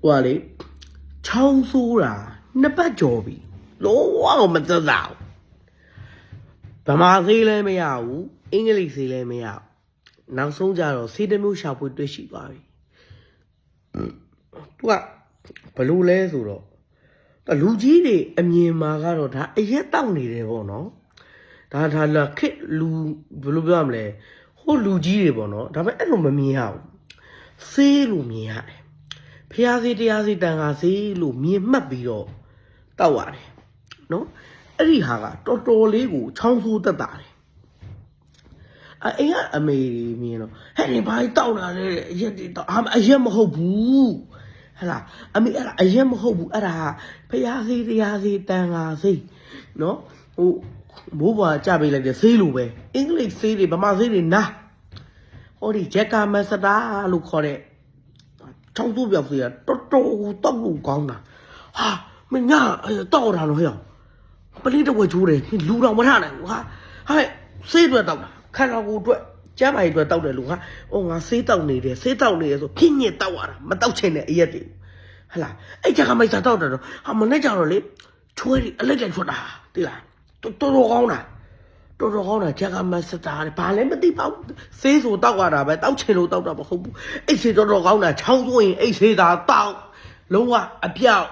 ဟိုကလေချောင်းဆိုးတာနှစ်ပတ်ကျော်ပြီလုံးဝမသက်သာဘူးဗမာဆေးလည်းမရဘူးအင်္ဂလိပ်ဆေးလည်းမရဘူးနောက်ဆုံးကြတော့ဆေးတစ်မျိုးရှာဖွေတွေ့ရှိသွားပြီသူကဘလို့လဲဆိုတော့လူကြီးတွေအမြင်မှာကတော့ဒါအရက်တောက်နေတယ်ပေါ့နော်ဒါလက်ခစ်လူဘယ်လိုပြောရမလဲဟိုလူကြီးတွေပေါ့နော်ဒါပေမဲ့အဲ့လိုမမြင်ရဘူးဆေးလို့မြင်ရတယ်ဖျားဆေးတရားဆေးတန်ခါဆေးလို့မြင်မှတ်ပြီးတော့တောက်ရတယ်နော်အဲ့ဒီဟာကတော်တော်လေးကိုချောင်းဆိုးတက်တာတယ်အိမ်ကအမေမြင်တော့ဟဲ့ဒီဘာတောက်လာလဲအရက်တွေတောက်အရက်မဟုတ်ဘူးဟဲ့လားအမေအဲ့ဒါအရက်မဟုတ်ဘူးအဲ့ဒါဖျားဆေးတရားဆေးတန်ခါဆေးနော်ဟိုမိုးပွားကြပေးလိုက်တဲ့ဆေးလိုပဲအင်္ဂလိပ်ဆေးတွေဗမာဆေးတွေနာဟောဒီဂျက်ကမက်စတာလို့ခေါ်တဲ့ချောင်းဆိုးပြောက်ဆေးကတော်တော်တောက်လို့ကောင်းတာဟာမင်းငါတောက်တာလို့ဟဲ့ပလိတဝဲချိုးတယ်လူတော်မထနိုင်ဘူးဟာဟဲ့ဆေးတွေတောက်တာခန္ဓာကိုယ်အတွက်ကျမ်းမာရေးအတွက်တောက်တယ်လို့ဟာအော်ငါဆေးတောက်နေတယ်ဆေးတောက်နေရဆိုဖြစ်ညစ်တောက်ရတာမတောက်ချင်တဲ့အရက်တွေဟလာအဲ့ဂျက်ကမက်စတာတောက်တယ်တော့ဟာမနဲ့ကြတော့လေချွေးတွေအလက်တွေထွက်တာသိလားတော်တော်ကောင်းတာဂျက်ကမက်စတာဘာလဲမသိပါဘူးဆေးဆိုတောက်ရတာပဲတောက်ချင်လို့တောက်တာမဟုတ်ဘူးအဲ့ဆေးတော်ကောင်းတာချောင်းဆိုရင်အဲ့ဆေးသာတောက်လုံးဝအပြောက်